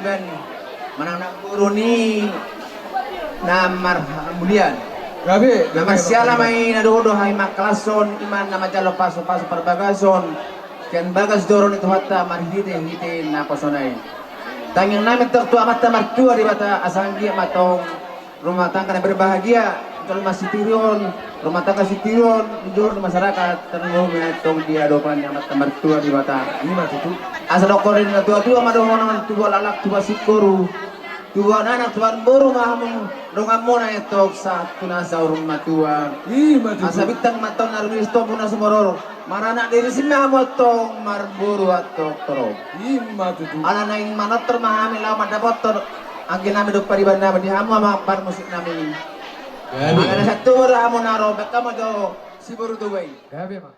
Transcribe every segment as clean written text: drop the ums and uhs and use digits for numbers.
ben manang guru ni namar kemudian Gabi. nama siala may nadodo hay maklason iman na majalo paso perbagason ken bagas doron itu hatta marhite hite na pasonay tangyang namin tertua mata martua di bata asanggi matong rumah tangga yang berbahagia kalau masih tiron rumah tangga sitiron jujur masyarakat tenung menetong dia dopan yang mata mertua di bata Ini mah itu. asal okorin na tua madohonon tua lalak tua sikuru tua nanak tua buru mahamong dongamona etok sa tunasa urung matua Ih, mah itu. asa bitang maton narunisto puna sumororo marana diri si mamotong marburu atok toro Ih, mah itu. ala naing manotor mahami law madapotor ang ginami do pariban namin di hamo mapar musik namin Gabi. ang sa tura mo naro beka mo do siburu duway Gabi mah.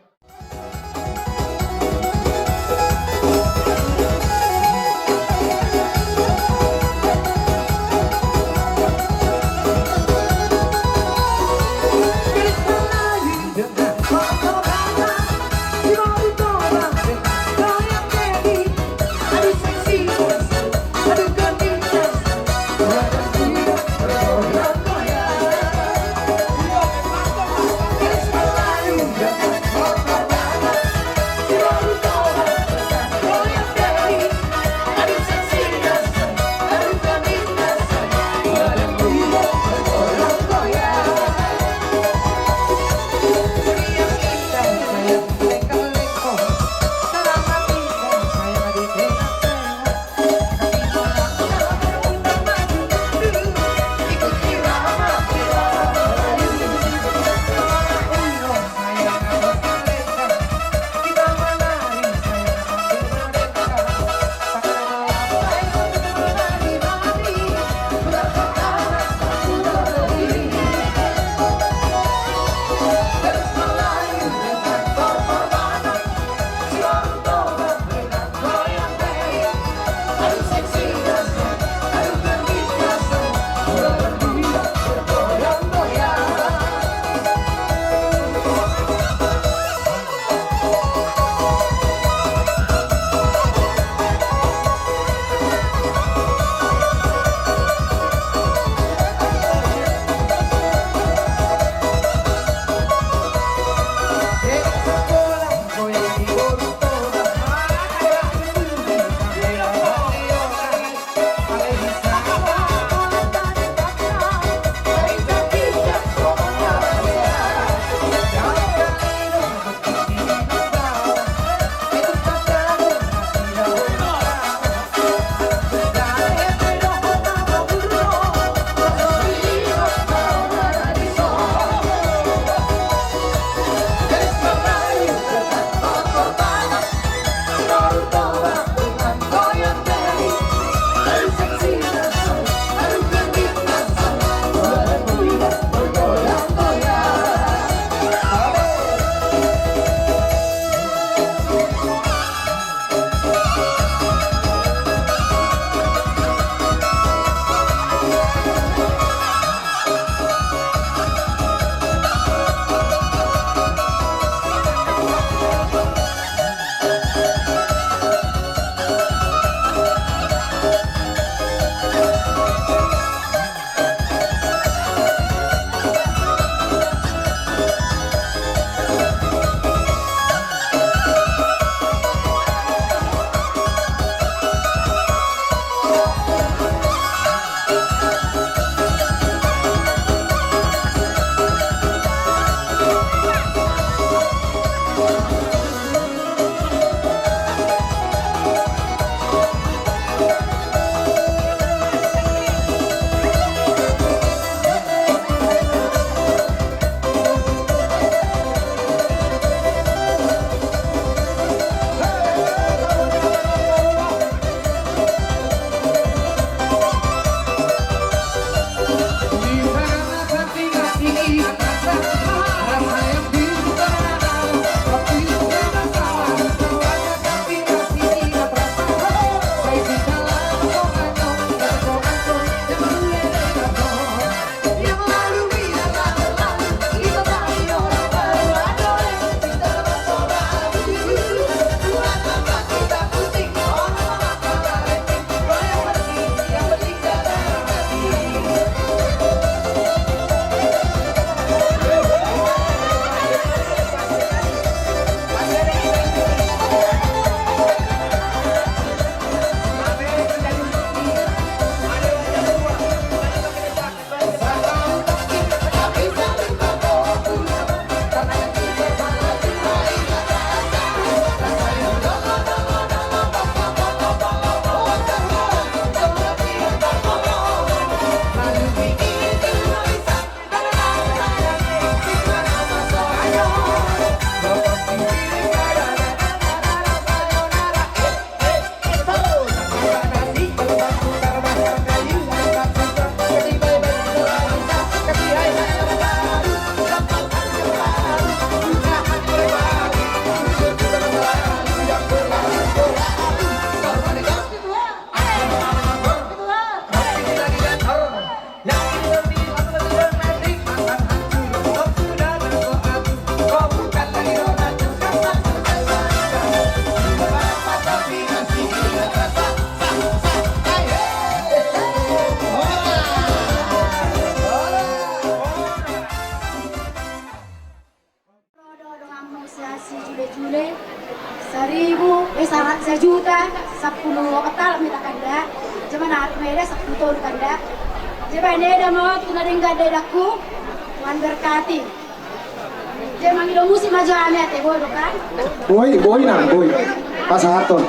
bejule 1.000 10 katal minta kanda jaman hat mede 10 ton kanda jaman ada mau tunaring gade daku Tuhan berkati jaman ilo musim aja ame ate boy kan boy na boy pasahaton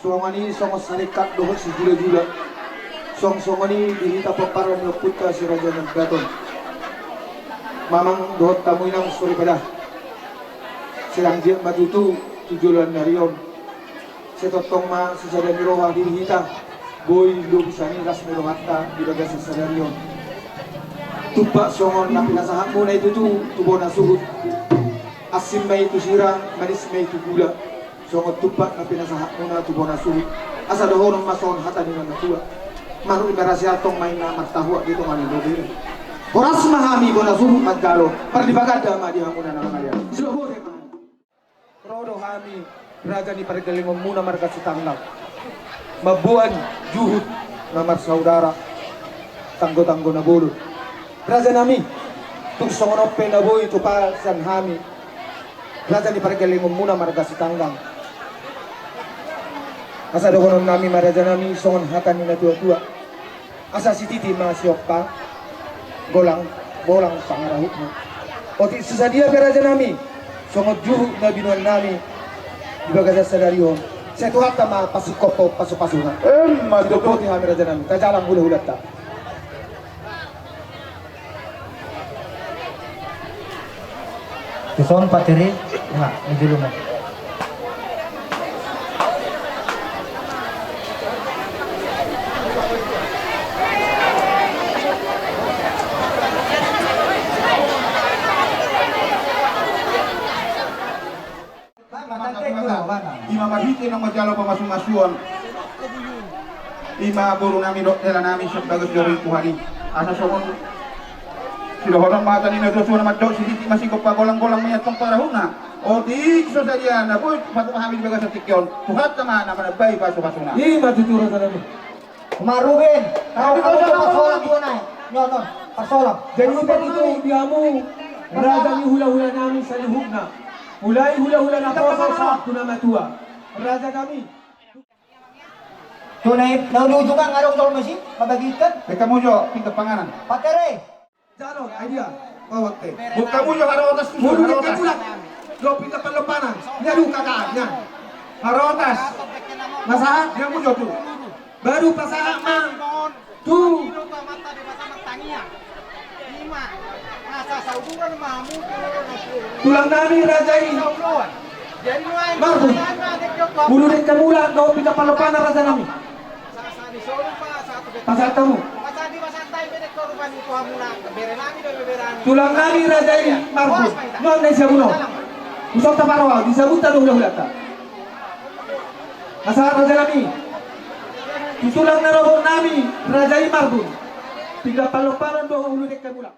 Songani songo sarikat doho si jula-jula. Songani dihita paparan ng puta si Raja ng Gaton. Mamang dohot tamoy ng suri pada. Serang dia maju tu tujuan narion. Setotong ma sesadari roha diri kita. Boy lu bisa ni ras mirohatta di bagas sesadari on. Tupak songon na pinasahan mo na itu tu tubo na suhut. Asim may itu sirang, manis may itu gula. Songon tupak na pinasahan mo na tubo na suhut. Asa dohon mason hata ni na tua. Manu ibarasya tong may na magtahwa dito ngani dobe. Oras mahami bona suhut magkalo. Pardibagada ma di hamuna na mga. Suhut ma. Rodo hami raga ni pargalingom muna marga sitanglang. Mabuan juhud na marsaudara tanggo-tanggo na bulu. Raga nami tung songonope na boy tupa san hami. Raga ni pargalingom muna marga sitanglang. Asa dokonon nami maraja nami songon hatan ni na tua-tua. Asa si titi masyok pa golang pangarahut mo. Oti susadia beraja nami songot juhud na binuan nami di bagas sadarion. Saya tuh hatta ma pasikopo pasu-pasuna. Madu ti hamira janam. Tajalang hula-hula ta. Tuson patiri, enggak, di rumah. Ima mahiti ng majalo pamasumasuan. Ima buru nami nila namin sa bagas doon kuhani. Asa sokon sila horang mata ni nagsusuan naman daw si titi masikop pa golang-golang may atong parahuna. O di so sa diyan na boy patuhamin bagas sa tikyon. Tuhat naman naman nagbay pasu-pasuna. Ima tuturo sa nami. Marugin, tahu kamu tuh pasolang tuh naik, nyonon, pasolang. Jadi udah itu diamu. Raga ni hula-hula namin sa luhog na. Mulai hula-hula na po sa sakto na matua. Raga kami. Tunay, nauludo ka nga tol mesin, mabagitan. Teka mo jo, pinta panganan. Patere, Jano, idea. Kawat te. Buka mo jo harotas tuso. Mulu ka bulat. Lopin ka panlopanan. Nyadu ka ka. Yan. Harotas. Nasahan? Yan mo jo tu. Baru pasaha mang. Tu. Tulang nami rajai. Marbu. Mulu din kamula. Lopin ka panlopanan raja nami. Pasal tamu. Tulang nami rajai. Marbu. Non na siya buno. Usap ta parawa. Disabut ta hula-hula ta. Asa raja nami. Tulang na robot nami rajai Marbu. Tiga paloparan do ulu dek kamula.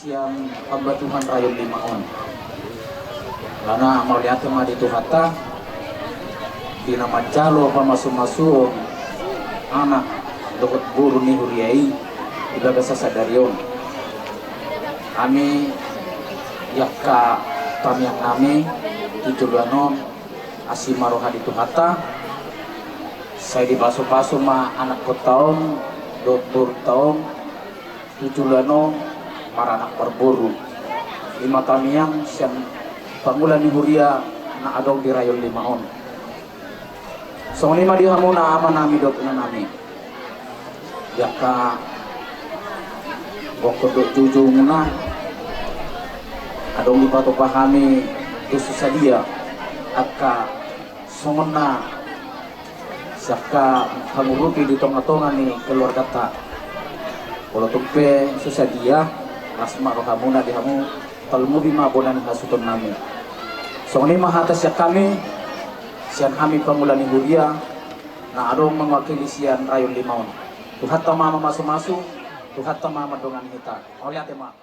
Siang pembatuhan rayon limaon. Karena melihat tema di Tuhata Bina Macalo pamasu-masu anak dokot guru ni huriai ibaga sa sadarion. Kami yakka tamyak nami titulanon asimaroha di Tuhata. Saya di paso-paso ma anak ko taon, doktor taon, titulano maranak perburu. Lima kami yang siang pangulan ni huria na adong di rayon limaon. So lima di hamuna aman nami dot na nami. Yaka boko dot juju muna adong di pato pahami tusu sadia akka songona Siapka hangurupi di tonga-tonga ni keluarga ta. Kalau tumpe susah dia, asma rohamuna di hamu, talmu bima bonan hasuton nami. So ni mahata siap kami, sian kami pamulani huria, na adong mewakili sian rayon limaun. Tuhat ta mama masu-masu, tuhat ta mama dongan kita. Oleh tema.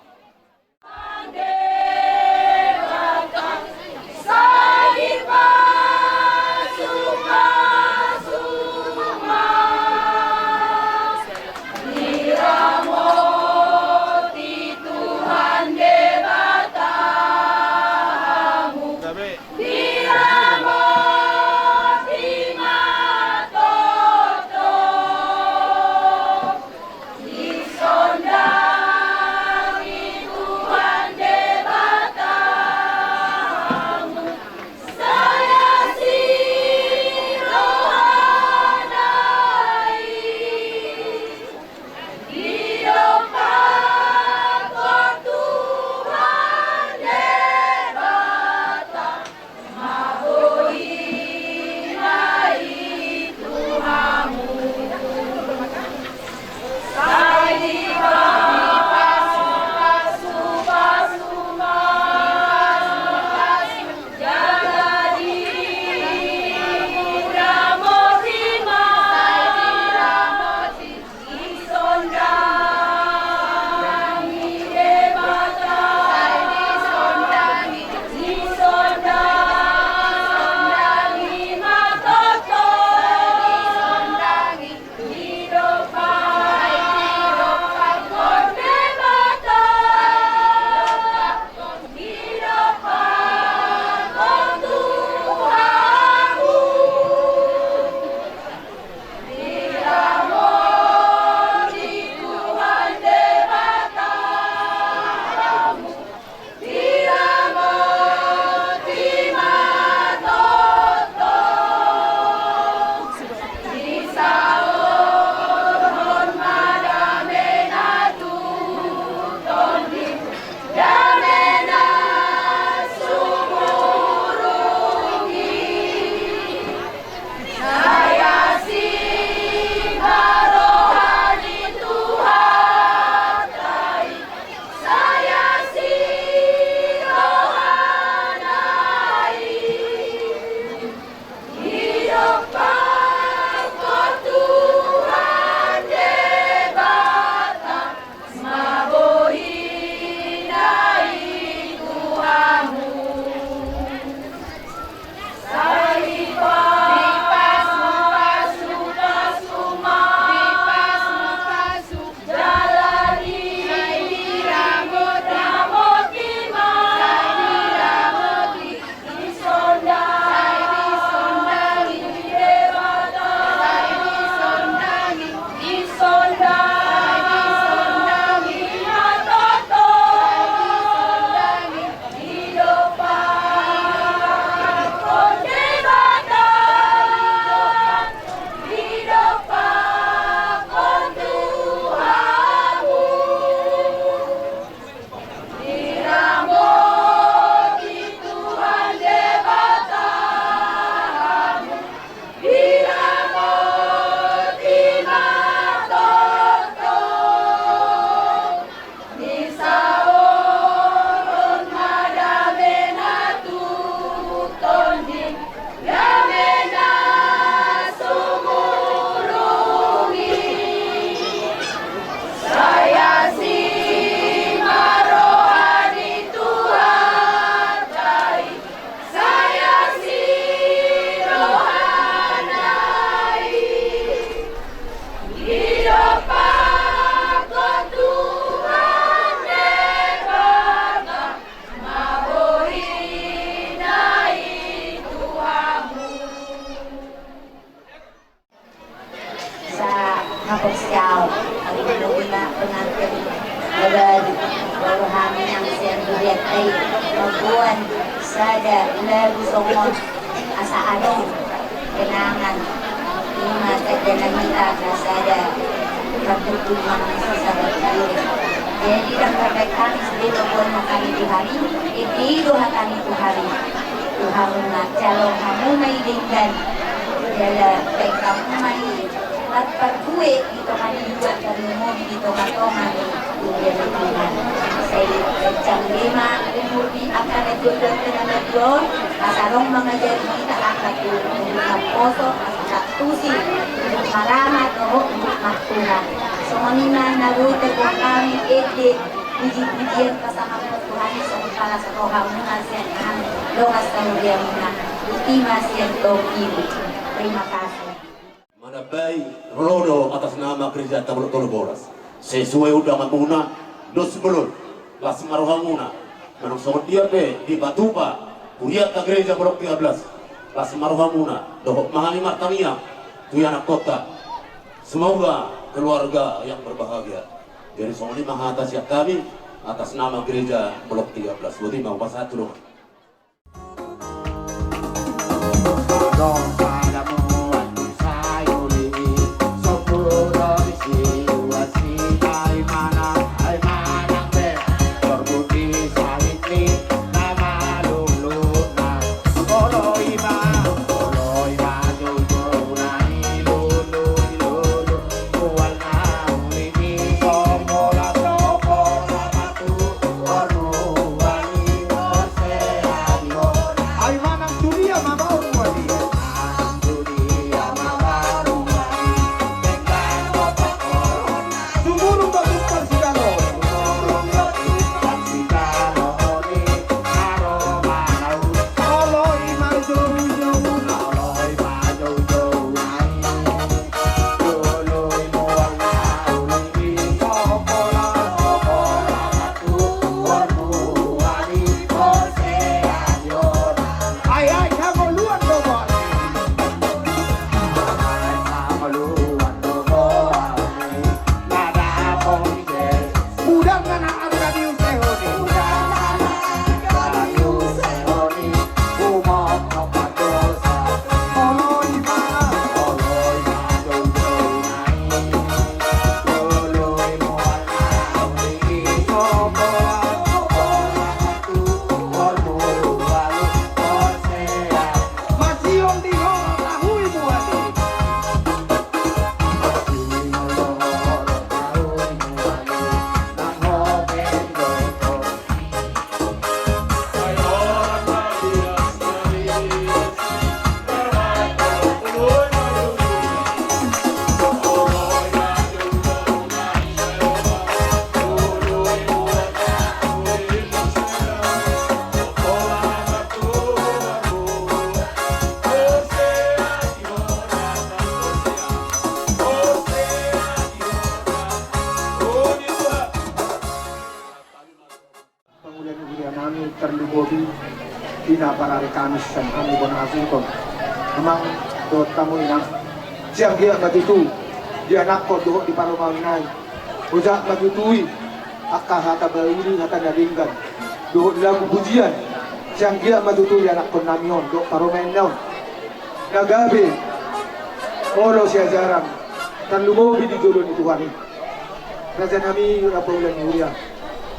Siao, ang pinuna pengantin agad rohani yang siang duriat ay magbuwan sada lagu somon asa anong kenangan lima kadanamita na sada pagtutunan sa sabat diri. Jadi dan terbaik kami sendiri buat kami di hari itu kami tu hari Tuhan calon kamu naidingkan adalah backup money at pag-uwi dito kanina kanimo dito katongan dunia Tuhan saya jam 5 umuwi akan nagdudod na nagdon asarong mga jari na akatulong ng poso at tusi maramat o magtuhan so manina narute po kami edit puji-pujian kasama po Tuhan sa pala sa rohamunan siya ang longas na mulia muna itima siya ibu terima kasih. Manabai Rodo atas nama Gereja Tabur Boras sesuai undangan muna dos belum las maruhamuna menung dia di Batupa Kuriata Gereja Blok 13 las maruhamuna dohok mahali martania tu anak kota semoga keluarga yang berbahagia dari songli maha atas kami atas nama Gereja Blok 13 berarti mau pas satu dong. terlibobi ina para Kamis dan kami Bonasington memang do tamu ina siang dia begitu dia nakot do di Paromawinay ujak begitui akka hata bauri hata daringgan do lagu pujian siang dia begitu dia nakot namion do Paromawinay nagabe olo siya jarang terlibobi di dulun itu wani raja nami rapaulan mulia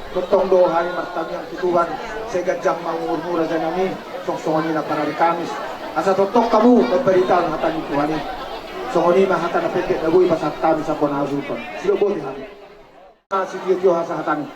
Totong dohani martami ang tutuhan sa gadyang mangurmura dyan nami songsongoni na para Kamis asa totok kamu magbalita ang hatan ni Tuhan songoni mahatan na pepet na buhay pasatami sa Bonazuton silobote kami si Diyo sa hatan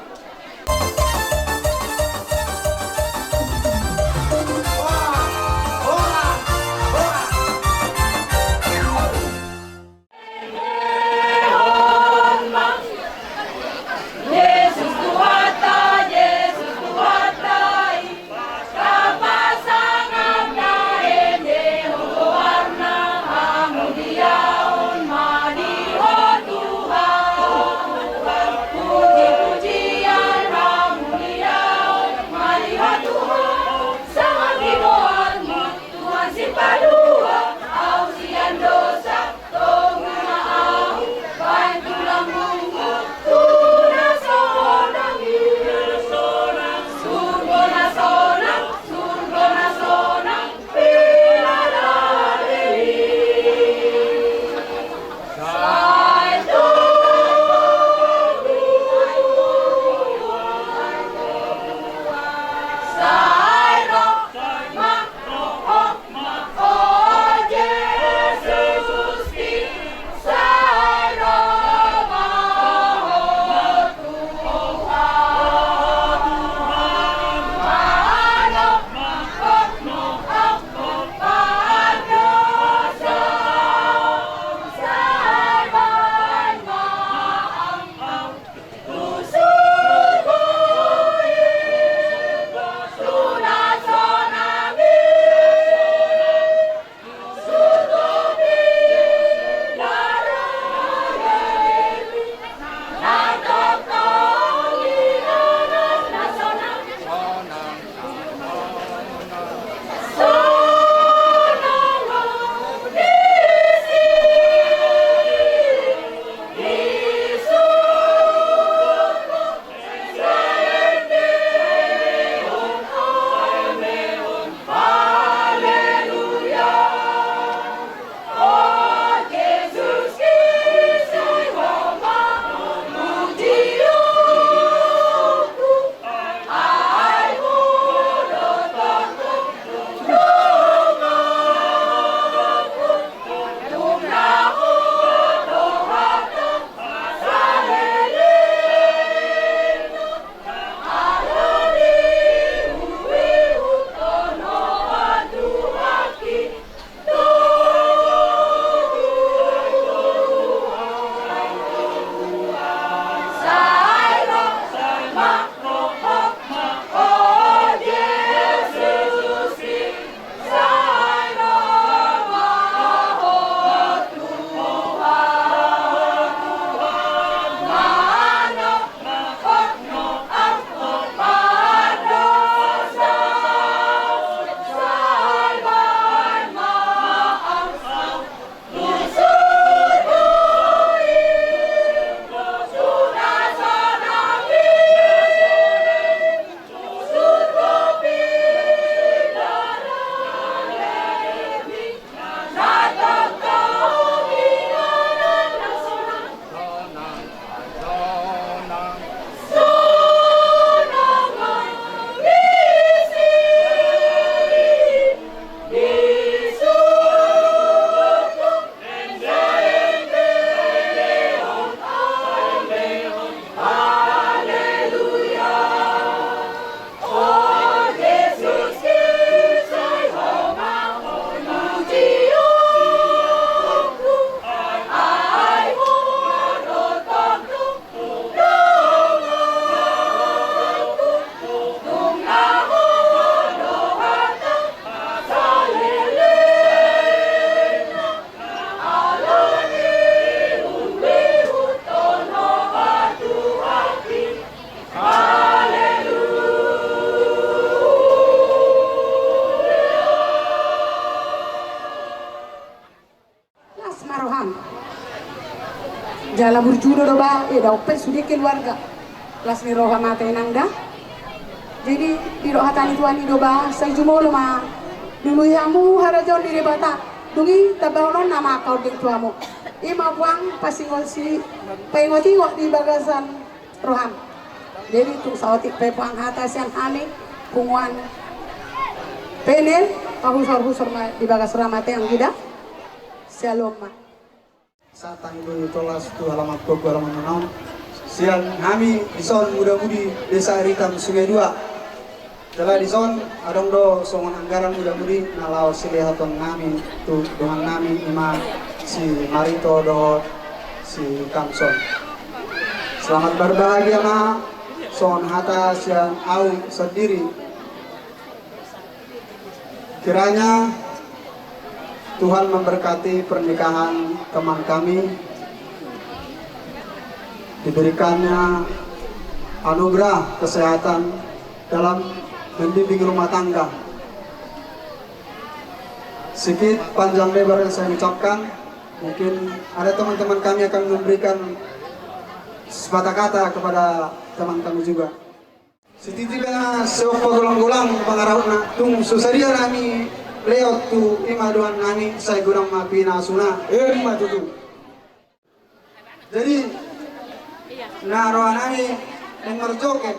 Puji-pujian Maroham. Jala burjudo do ba, da ope sudah keluarga. Las ni roha mate nang dah. Jadi di roha tani tuani do ba, saya jumolo ma. Dulu yamu harajon di bata. Dungi tabahonon nama kau ding tuamu. Ima buang pasingol si pengotingok di bagasan roham. Jadi tu sawatik pepuang hatas yang kami kunguan penel pahusor-husor di bagas ramate yang tidak. Shalom ma. Satang itu tolas tu halaman pokok halaman enam. Siang kami di son muda-mudi desa Ritam Sungai Dua. Setelah di son adong do songon anggaran muda-mudi nalau silihaton kami tu dengan kami ima si Marito do si Kamson. Selamat berbahagia ma son hatas yang au sendiri. Kiranya Tuhan memberkati pernikahan teman kami, diberikannya anugerah kesehatan dalam mendidik rumah tangga. Sedikit panjang lebar yang saya ucapkan, mungkin ada teman-teman kami akan memberikan sepatah kata kepada teman kami juga. Setitipnya seok golong-golong pengarahna tung susaria kami lewat tu imaduan kami saya gurang mapi nasuna matutu. Jadi naruhan kami yang merjoket.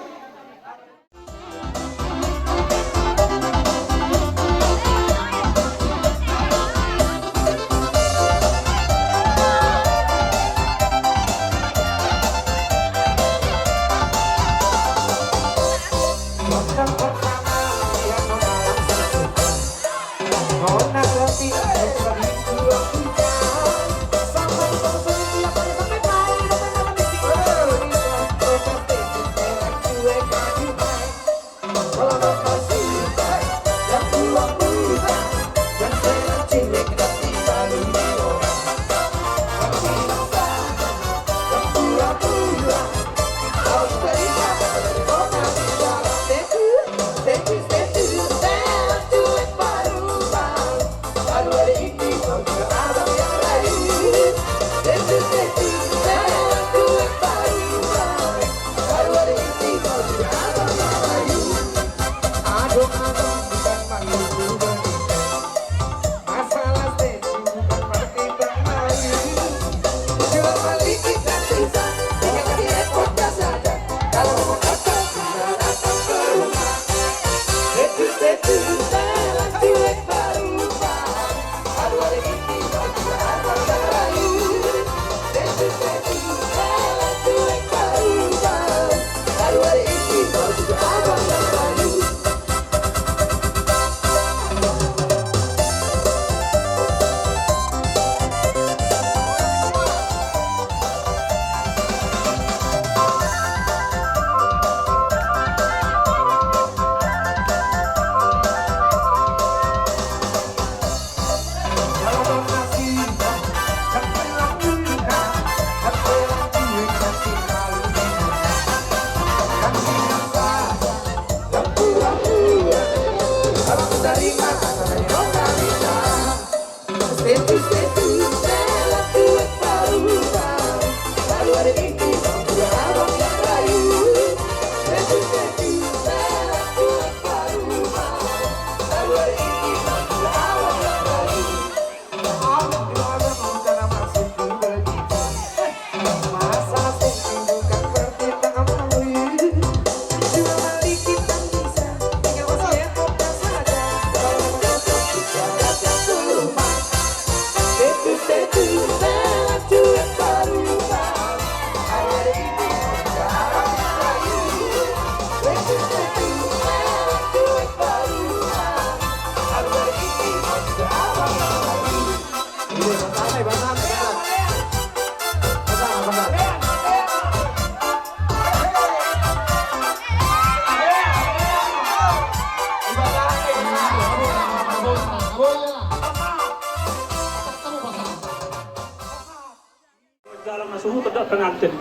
Suhu tidak pengantin.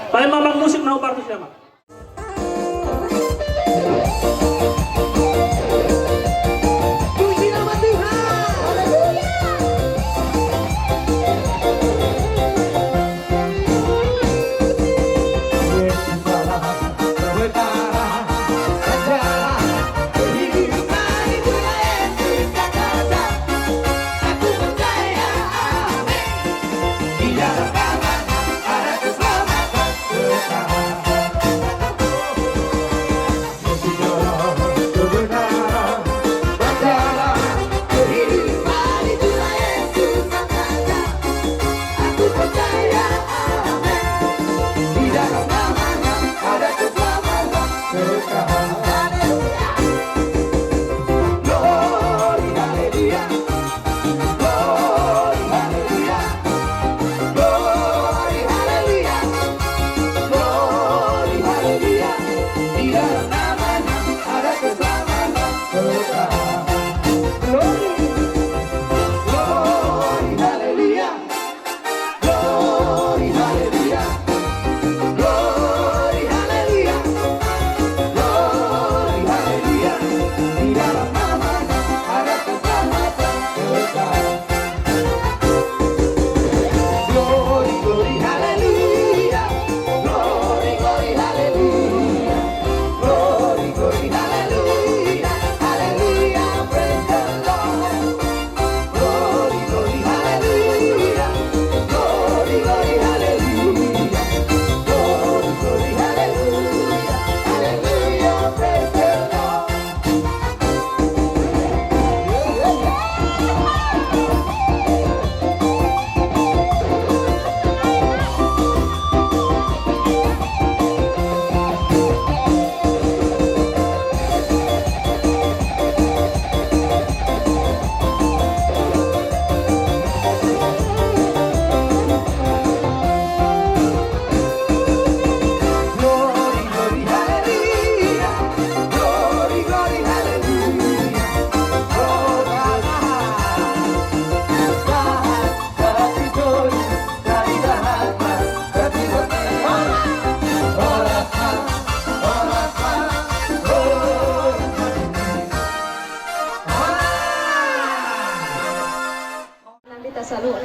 Pak mamang musik nau partu siapa? Puji nama Tuhan. Haleluya.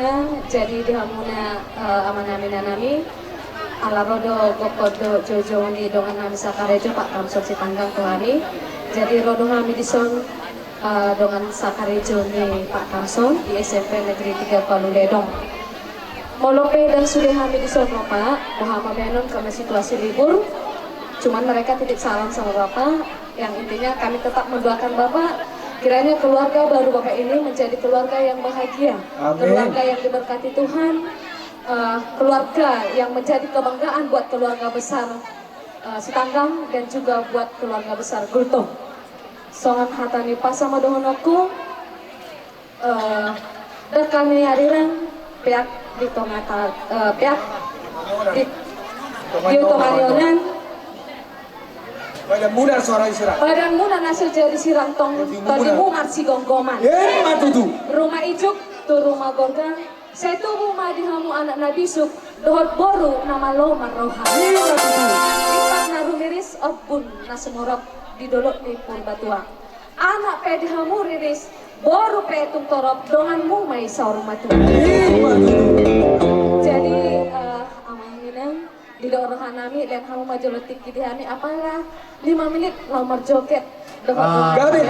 semuanya. Jadi di hamuna amanamina nami ala rodo gokodo jojo ni dongan nami sakarejo Pak Kamsor si tanggang tuhani. Jadi rodo kami dison dongan sakarejo ni Pak Kamsor di SMP Negeri 3 Paluledong. Molope dan sudah kami dison Pak Muhammad Benon karena situasi libur. Cuman mereka titip salam sama Bapak. Yang intinya kami tetap mendoakan Bapak. Kiranya keluarga baru Bapak ini menjadi keluarga yang bahagia, keluarga yang diberkati Tuhan, keluarga yang menjadi kebanggaan buat keluarga besar Sitanggang dan juga buat keluarga besar Gultong. Songan hatani pasama dohonoku, dan kami hadiran pihak di tongata pihak di Tongarionan. Badan muda suara isyarat. Badan muda nasil jadi sirantong tadi mungar si gonggoman. Matutu. Rumah ijuk tu rumah gorgang. Saya tu rumah di hamu anak Nabi Suk. Dohot boru nama lo marrohani. Ipat narumiris obun nasemorok di dolok di Purbatua. Anak pe di hamu riris boru pe tung torop donganmu mai saur matu. Jadi amanginang di doa nami dan kamu maju letik di kami apalah 5 menit nomor joget gabe.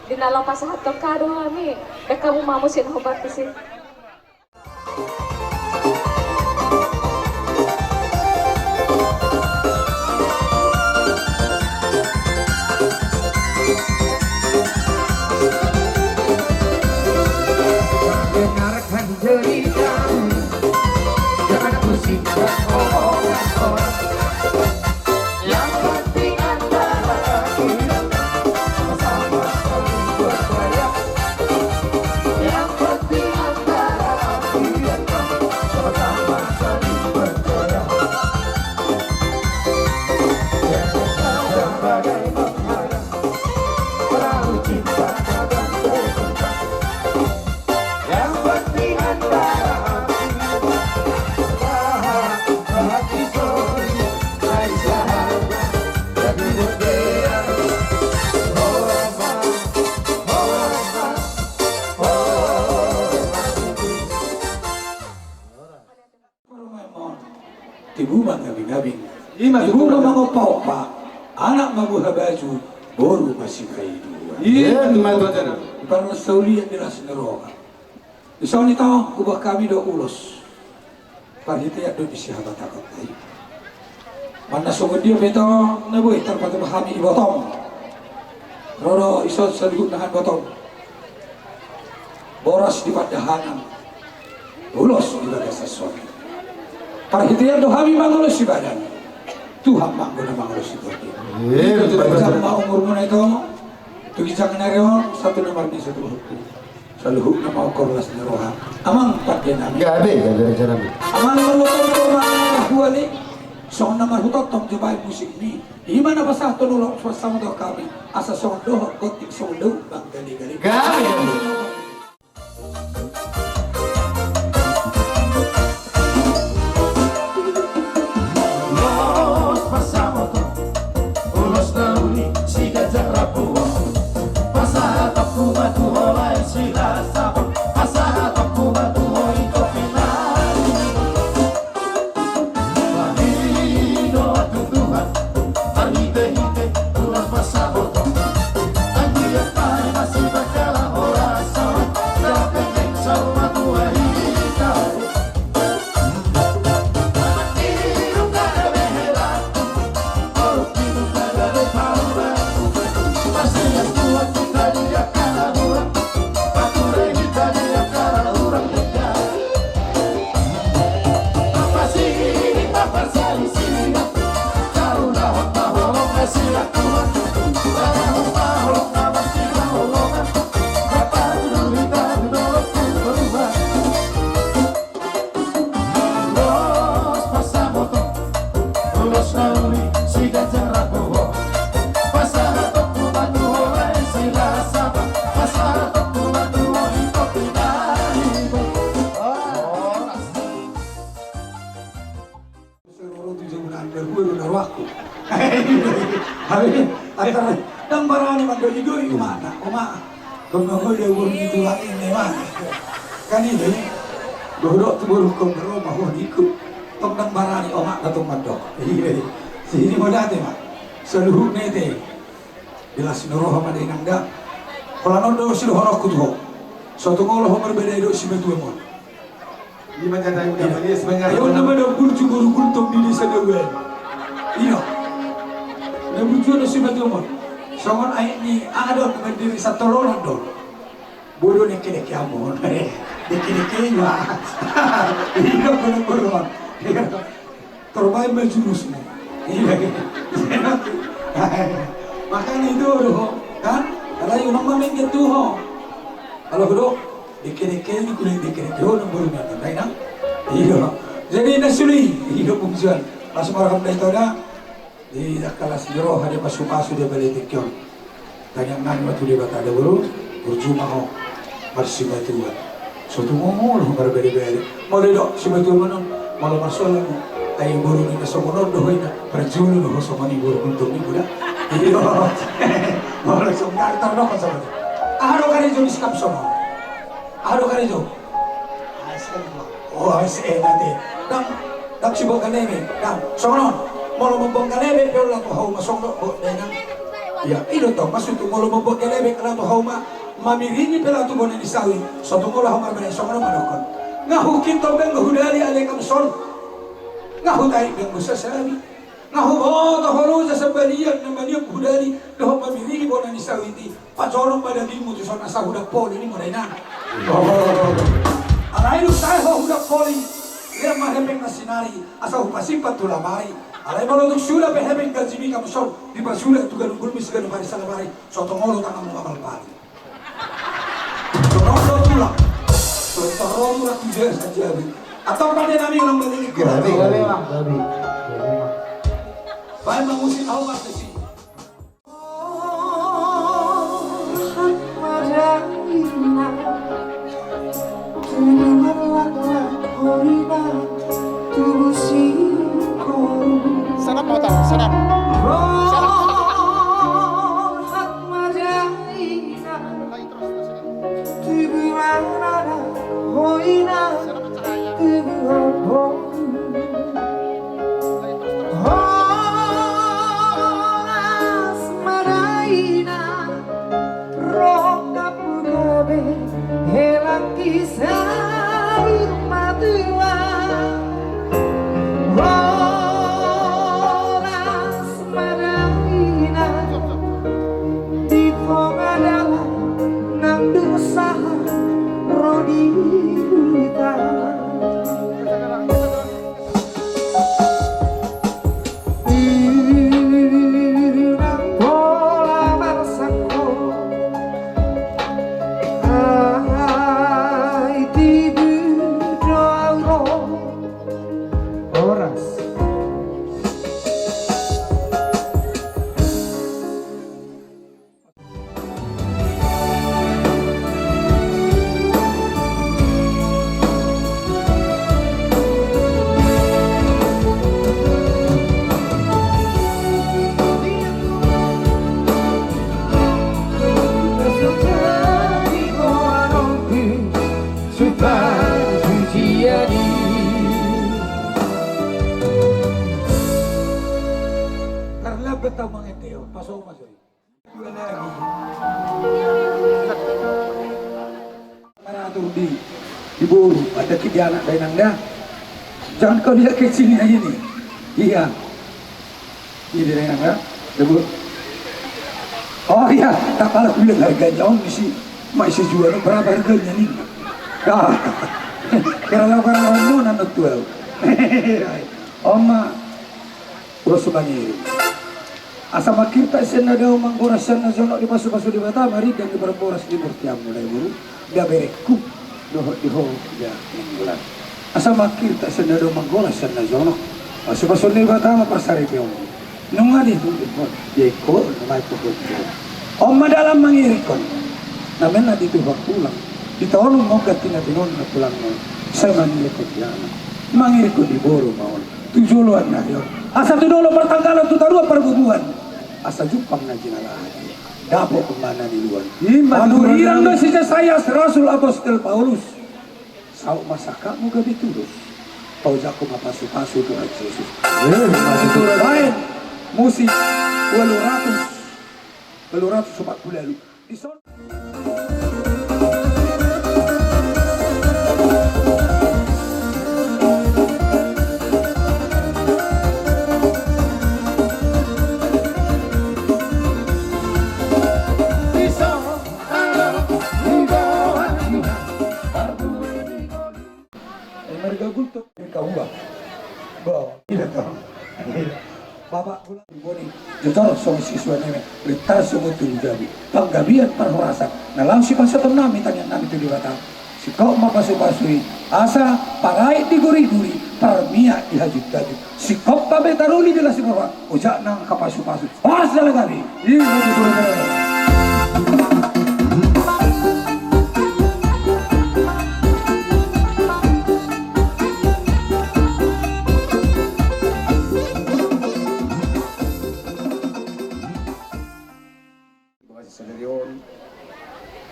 Dinalaw pa sa hatong kado kami. Beka mo mamusin hubat kasi. Dengarkan cerita, jangan pusing omongan orang. Yang penting antara kita sama-sama saling percaya. Yang penting antara tibu mangabing-abing. Ibu mamangopau pa, anak mabuha baju, boru masih kayu dua. Iya, para sauli yang diras neroka. Isau ni tahu, kubah kami do ulos. Parhiti ya do bisi haba takut tay. Mana sungguh dia beto, naboy terpatu bahami ibotong. Roro isau seligut nahan botong. Boras di padahanan, ulos di bagai sesuatu. Parhiti ya do hami mangulos si badan. Tuhan mangguna mangulos si badan. Itu tidak mau umur mana itu. Tulisan kenareo satu nomor di satu buku. Selalu nama korlas neroha. Amang pakai nama. Ya abe, ya dari cara abe. Amang melutok kormas buali. Song nama hutot tom coba musik ni. Imana pasah tu nulok sama doa kami. Asa song doa gotik song doa bang gali-gali. Gabe. Dang barani mandoli goi umana, Kau dia urut itu lagi mewah. Kan ini, dohro tu baru kau berumah ikut. Tok dang barani omak datang mandok. Sini moda te mak. Seluruh nete. Jelas nuroh sama dengan dah. Kalau nondo sih horok kutuh. Suatu ngoloh berbeda itu si betul mon. Lima janda yang udah beli sebenarnya. Ayo nama dah burju baru kultum di desa dewan. Iya. Dah burju ada si betul mon. Songon ayat ni ada berdiri satu lorong dol. Bodoh ni kene kiamun. Dikini lah. Iya benar-benar. Terbaik menjurus ni. Makanya itu doh, kan? Kalau yang nama mengget tu ho. Kalau doh, dikini kulit dikini doh nombor ni ada, kan? Iya. Jadi nasuli hidup fungsian. Pas orang dah tahu dah. Di kelas jero ada pasu-pasu dia balik tikyon. Tanya nan waktu dia bata ada baru berjumpa ho bersih batu. Suatu ngomong berbeda-beda. Mau dok si batu mana? Malam masalah mo. Ayo baru ni kesomono doh ina perjulu doh somani baru untuk ni budak. Iyo. Mau langsung ngartar doh sama. Ahro kali jo diskap sono. Ahro kali jo. Oh, saya nanti. Dang si bok kaneme. Dang sono. Mau membong kalebe pero lang hau masong do dengan ya ilo to masu tu mau membong kalebe kalau to hau ma mamirini pero tu bonen isawi so tu mau hau marbene so no manokon ngahu kinto beng hudari ale kam son ngahu tai beng musasabi ngahu ho to holo sa sabalian na maniok hudari do mamirini bonen isawi ti pajono pada dimu tu son asa hudak poli ni morena alai lu sai ho hudak poli le mahepeng nasinari asa upasipat tulamari. Alai malu untuk sudah behebeng gaji kamu sol di basulah tu galung gulmi segala hari salamari soto ngolo tangan mu kapal pali. Soto tulah, soto tulah tidak saja. Atau pada nami orang beli kurang. Baik mengusin awal sesi. Sanap motor, sanap. Boras. Karena betah mengeteo, pasok masuk. Dua lagi. Karena tuh di buru ada tiga anak dari Nangda. Jangan kau lihat ke sini aja nih. Iya. Ini dari Nangda. Debut. Oh iya, tak kalah bilang harganya om isi masih jual berapa harganya nih? Kah? Kalau orang nanti tuh. Oma udah subangiri. Asa makita senada manggoras sana zono di pasu-pasu di mata mari dan di berboras di bertiam mulai buru dia bereku doho ya minggulan. Asa makita senada manggoras sana zono pasu-pasu di mata ma persari peong. Nunga di ekor mai pokok. Oma dalam mangirikon. Namen na dito pulang. Ditolong mo gatina tinon na pulang mo. Saya mangirikon ya. Mangirikon di boro maon. Tujuan na yon. Asa tu dulu pertanggalan tu tarua perbubuhan. Asa jupang na jinalahan. Dapo kemana di luar. Aduh irang na sisa saya Rasul Apostol Paulus. Sao masaka mo gabi tulus. Paujako mapasu-pasu tu at Jesus. Itu lain. Musik 840 lalu. Bapak pulang boni, jutor sama siswa nenek, berita semua tu jadi. Penggabian perhorasan, nalang si pasal nami tanya nami tu di batang. Si kau ma pasu-pasui, asa parai diguri-guri, permia dihajut-hajut. Si kau tabe taruli jelas si bapak, ujak nang kapasu-pasu. Pas dalam kami, ini betul-betul.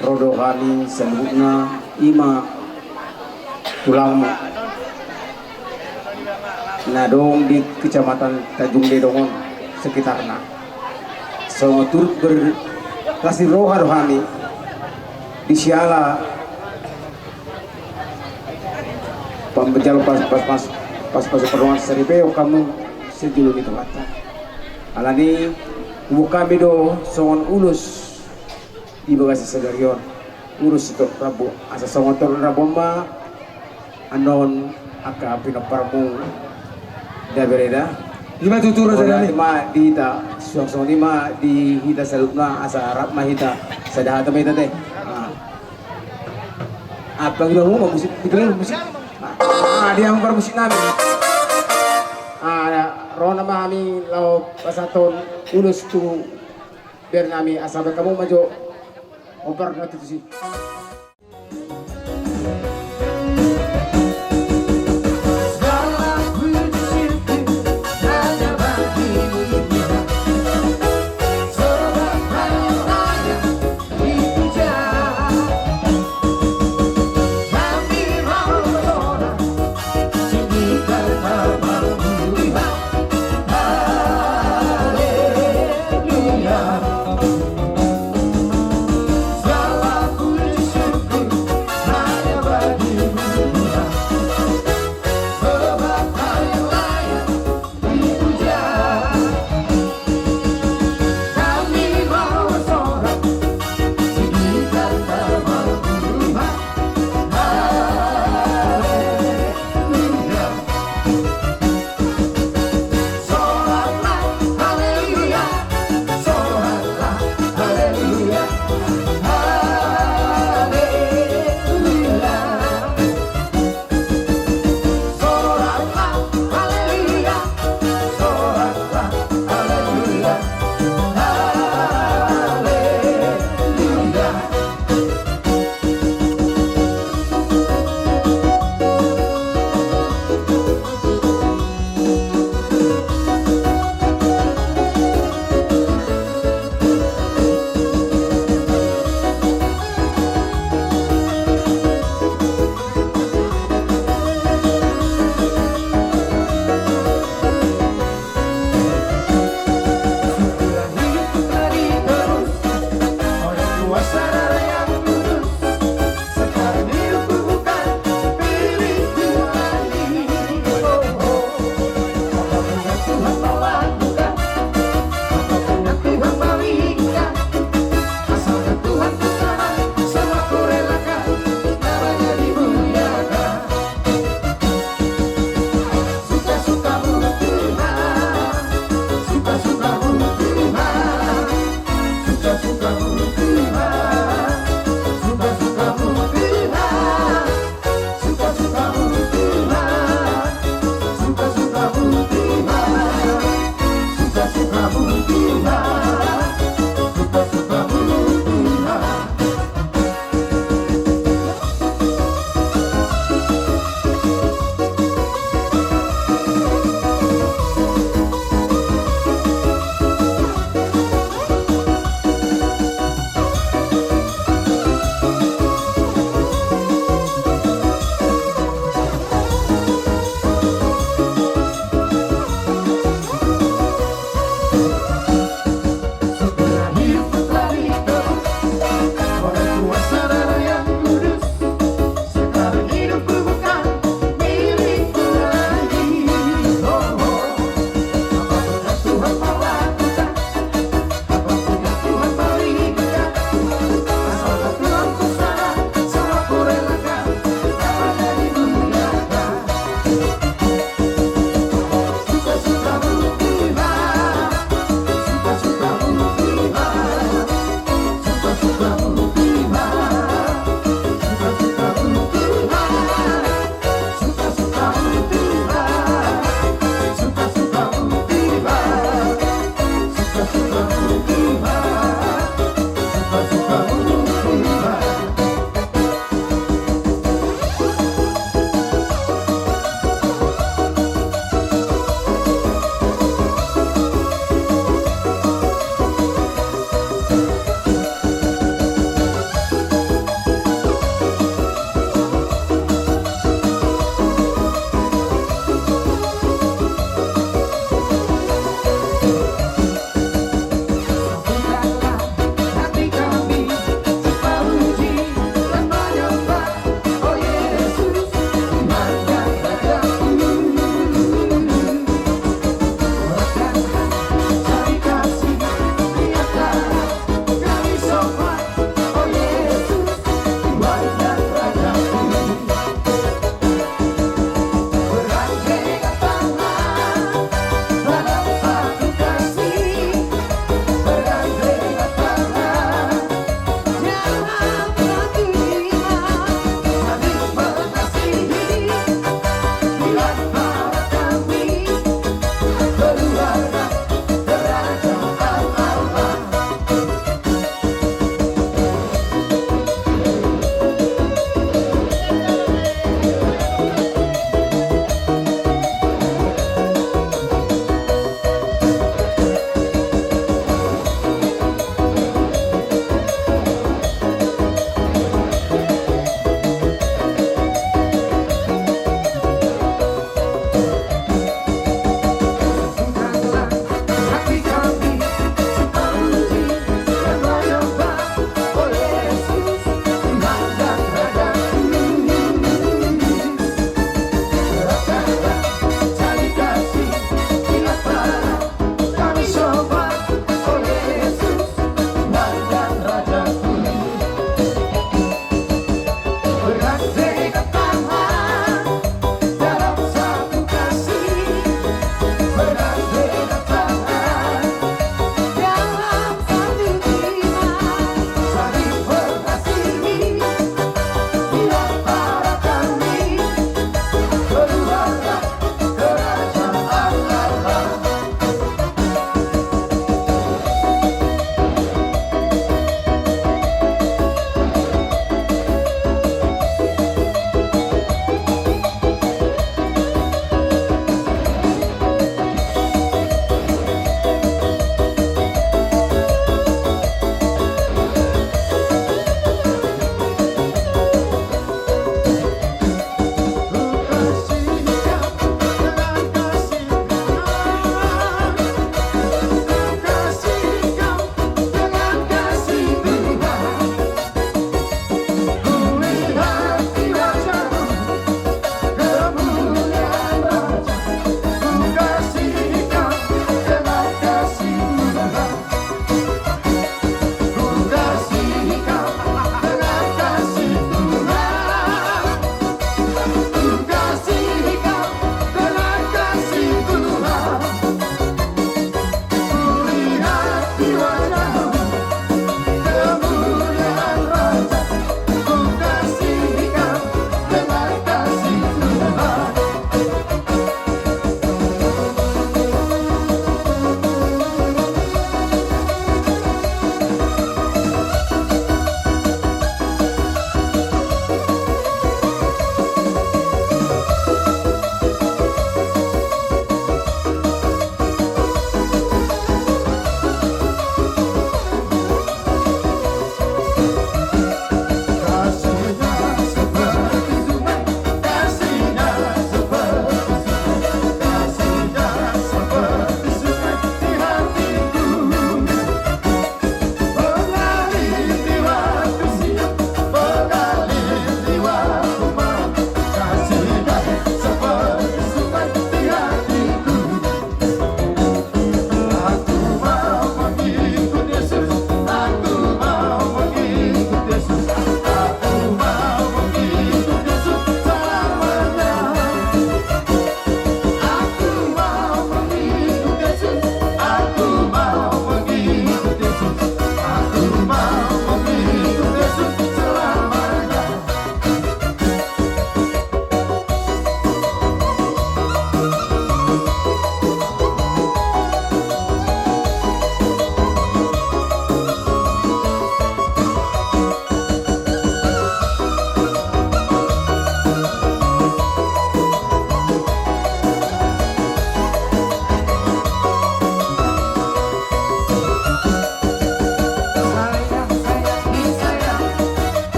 Rodo kali sebutna ima tulang nadong di kecamatan Tanjung Ledongon sekitarnya. Semua turut berkasih rohani di Siala pembejal pas perluan seripeo kamu sejulur itu mata. Alani buka bedo songon ulus di bagasi Sagarion urus itu Rabu asa songotor Rabomba anon aka pinaparmu da bereda lima tutur saja lima di hita suang lima di hita salutna asa Arab mahita sadahat mahita teh apa gitu mau musik digelar musik dia memper musik nami rona mami lau pasaton ulus tu biar nami asal kamu maju oper nanti sih.